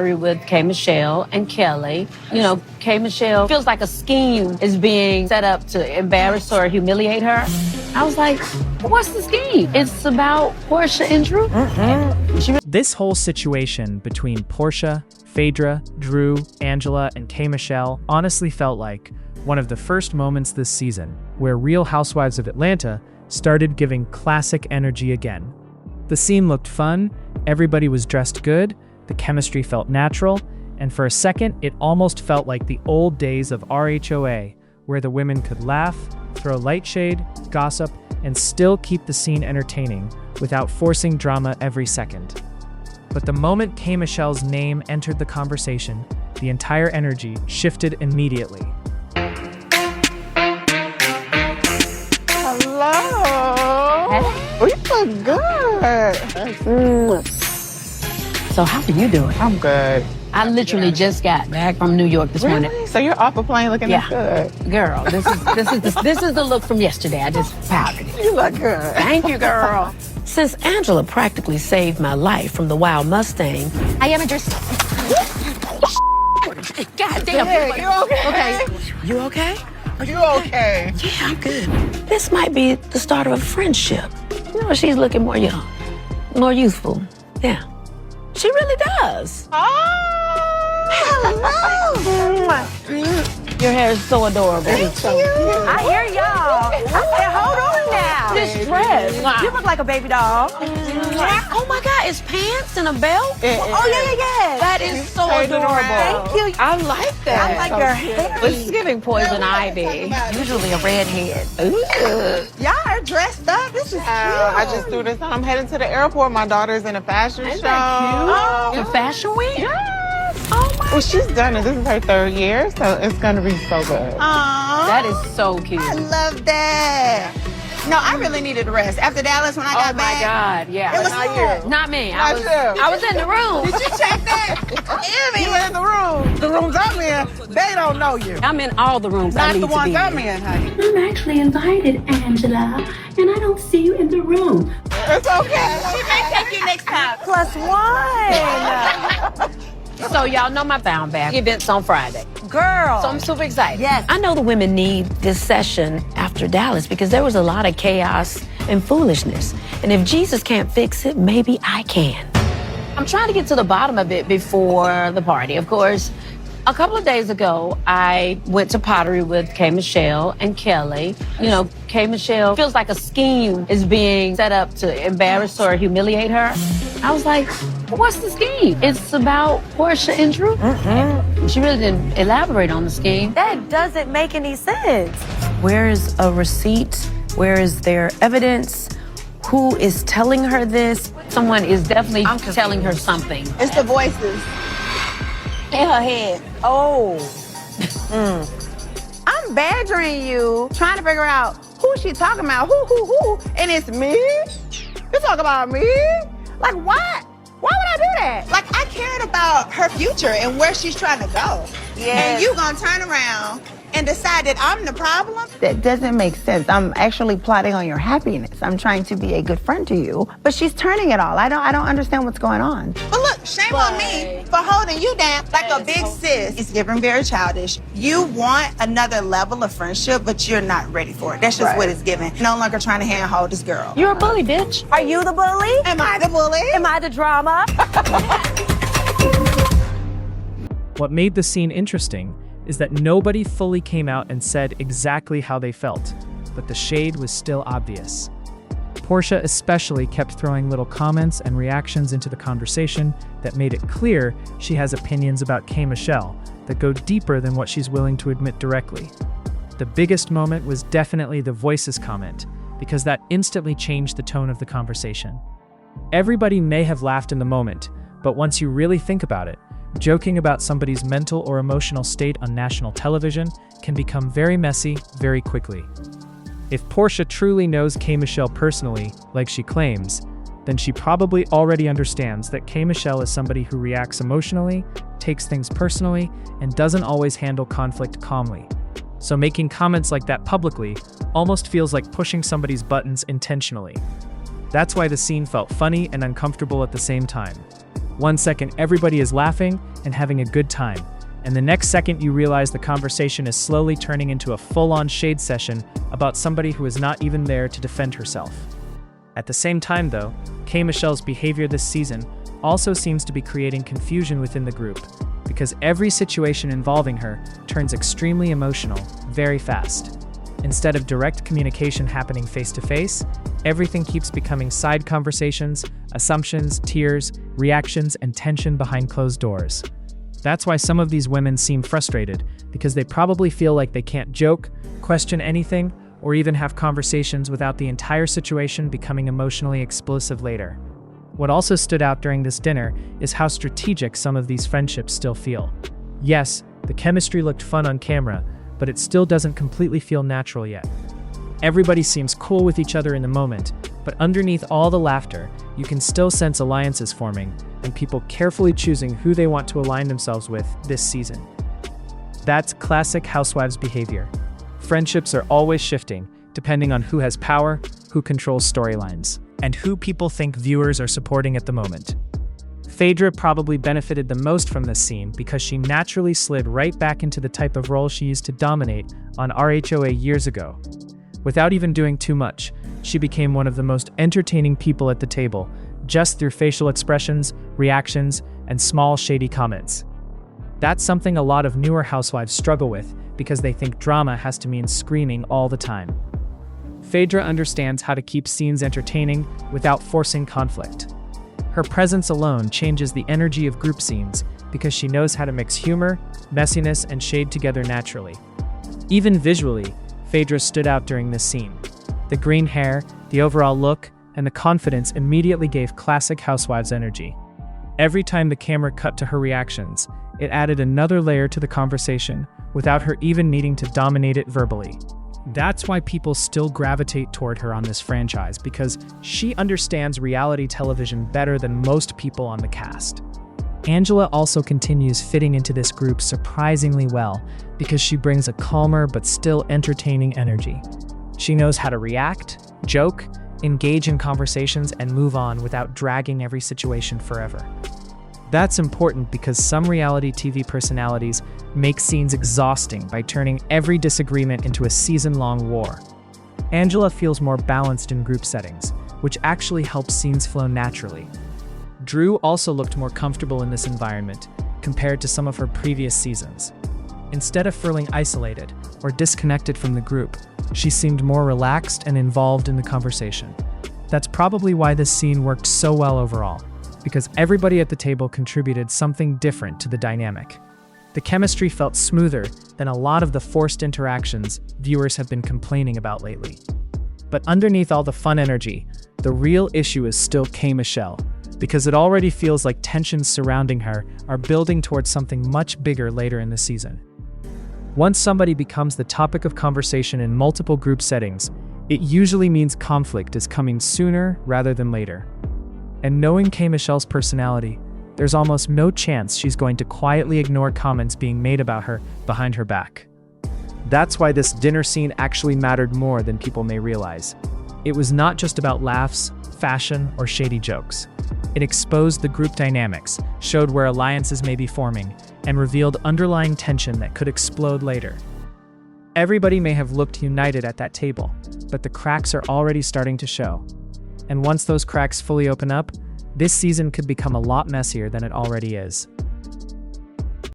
with K. Michelle and Kelly. You know, K. Michelle feels like a scheme is being set up to embarrass or humiliate her. I was like, what's the scheme? It's about Porsha and Drew. This whole situation between Porsha, Phaedra, Drew, Angela, and K. Michelle honestly felt like one of the first moments this season where Real Housewives of Atlanta started giving classic energy again. The scene looked fun, everybody was dressed good, the chemistry felt natural, and for a second, it almost felt like the old days of RHOA, where the women could laugh, throw light shade, gossip, and still keep the scene entertaining without forcing drama every second. But the moment K. Michelle's name entered the conversation, the entire energy shifted immediately. Hello. Hey. Oh, you look good. So how are you doing? I'm good. I literally just got back from New York this morning. Really? So you're off a plane looking this good. Girl, this is the look from yesterday. I just powdered it. You look good. Thank you, girl. Since Angela practically saved my life from the wild Mustang, I am just. God damn. Hey, you okay? You okay? Are you okay? Yeah, I'm good. This might be the start of a friendship. You know, she's looking more young, more youthful. Yeah. She really does. Your hair is so adorable. Thank you. I hear y'all. I said, hold on now. This dress. You look like a baby doll. Oh my God, it's pants and a belt? Oh, yeah. That is so turned it adorable. around. Thank you. I like that. I like your hair. It's giving poison ivy. Usually a redhead. Y'all are dressed up. This is cute. I just threw this on. I'm heading to the airport. My daughter's in a fashion show. The fashion week? Oh my. Well, she's done it. This is her 3rd year, so it's gonna be so good. That is so cute. I love that. No, I really needed a rest. After Dallas, when I got Oh my back. God, yeah. It was Not full. Not me. Not you. I was in the room. Did you check that? You in the room. The rooms I'm in, they don't know you. I'm in all the rooms I Not need the to ones be I'm in. in, honey. I'm actually invited, Angela, and I don't see you in the room. It's okay. She may take you next time. +1. So y'all know my Bound Bag event's on Friday. Girl. So I'm super excited. Yes. I know the women need this session after Dallas because there was a lot of chaos and foolishness. And if Jesus can't fix it, maybe I can. I'm trying to get to the bottom of it before the party, of course. A couple of days ago, I went to pottery with K. Michelle and Kelly. You know, K. Michelle feels like a scheme is being set up to embarrass or humiliate her. I was like, what's the scheme? It's about Porsha and Drew. She really didn't elaborate on the scheme. That doesn't make any sense. Where is a receipt? Where is there evidence? Who is telling her this? Someone is definitely telling her something. It's the voices in her head. Oh. I'm badgering you, trying to figure out who she talking about, who, and it's me? You talk about me? Like, what? Why would I do that? Like, I cared about her future and where she's trying to go. Yes. And you gonna turn around and decide that I'm the problem? That doesn't make sense. I'm actually plotting on your happiness. I'm trying to be a good friend to you, but she's turning it all. I don't understand what's going on. But look, shame on me for holding you down like a big sis. It's giving very childish. You want another level of friendship, but you're not ready for it. That's just what it's giving. No longer trying to handhold this girl. You're a bully, bitch. Are you the bully? Am I the bully? Am I the drama? What made the scene interesting is that nobody fully came out and said exactly how they felt, but the shade was still obvious. Porsha especially kept throwing little comments and reactions into the conversation that made it clear she has opinions about K. Michelle that go deeper than what she's willing to admit directly. The biggest moment was definitely the voices comment, because that instantly changed the tone of the conversation. Everybody may have laughed in the moment, but once you really think about it, joking about somebody's mental or emotional state on national television can become very messy very quickly. If Porsha truly knows K. Michelle personally, like she claims, then she probably already understands that K. Michelle is somebody who reacts emotionally, takes things personally, and doesn't always handle conflict calmly. So making comments like that publicly almost feels like pushing somebody's buttons intentionally. That's why the scene felt funny and uncomfortable at the same time. One second everybody is laughing, and having a good time, and the next second you realize the conversation is slowly turning into a full-on shade session about somebody who is not even there to defend herself. At the same time, though, K. Michelle's behavior this season also seems to be creating confusion within the group, because every situation involving her turns extremely emotional very fast. Instead of direct communication happening face-to-face, everything keeps becoming side conversations, assumptions, tears, reactions, and tension behind closed doors. That's why some of these women seem frustrated, because they probably feel like they can't joke, question anything, or even have conversations without the entire situation becoming emotionally explosive later. What also stood out during this dinner is how strategic some of these friendships still feel. Yes, the chemistry looked fun on camera, but it still doesn't completely feel natural yet. Everybody seems cool with each other in the moment, but underneath all the laughter, you can still sense alliances forming and people carefully choosing who they want to align themselves with this season. That's classic housewives behavior. Friendships are always shifting, depending on who has power, who controls storylines, and who people think viewers are supporting at the moment. Phaedra probably benefited the most from this scene because she naturally slid right back into the type of role she used to dominate on RHOA years ago. Without even doing too much, she became one of the most entertaining people at the table, just through facial expressions, reactions, and small shady comments. That's something a lot of newer housewives struggle with because they think drama has to mean screaming all the time. Phaedra understands how to keep scenes entertaining without forcing conflict. Her presence alone changes the energy of group scenes because she knows how to mix humor, messiness, and shade together naturally. Even visually, Phaedra stood out during this scene. The green hair, the overall look, and the confidence immediately gave classic housewives energy. Every time the camera cut to her reactions, it added another layer to the conversation without her even needing to dominate it verbally. That's why people still gravitate toward her on this franchise, because she understands reality television better than most people on the cast. Angela also continues fitting into this group surprisingly well because she brings a calmer but still entertaining energy. She knows how to react, joke, engage in conversations, and move on without dragging every situation forever. That's important because some reality TV personalities make scenes exhausting by turning every disagreement into a season-long war. Angela feels more balanced in group settings, which actually helps scenes flow naturally. Drew also looked more comfortable in this environment compared to some of her previous seasons. Instead of feeling isolated or disconnected from the group, she seemed more relaxed and involved in the conversation. That's probably why this scene worked so well overall, because everybody at the table contributed something different to the dynamic. The chemistry felt smoother than a lot of the forced interactions viewers have been complaining about lately. But underneath all the fun energy, the real issue is still K. Michelle, because it already feels like tensions surrounding her are building towards something much bigger later in the season. Once somebody becomes the topic of conversation in multiple group settings, it usually means conflict is coming sooner rather than later. And knowing K. Michelle's personality, there's almost no chance she's going to quietly ignore comments being made about her behind her back. That's why this dinner scene actually mattered more than people may realize. It was not just about laughs, fashion, or shady jokes. It exposed the group dynamics, showed where alliances may be forming, and revealed underlying tension that could explode later. Everybody may have looked united at that table, but the cracks are already starting to show. And once those cracks fully open up, this season could become a lot messier than it already is.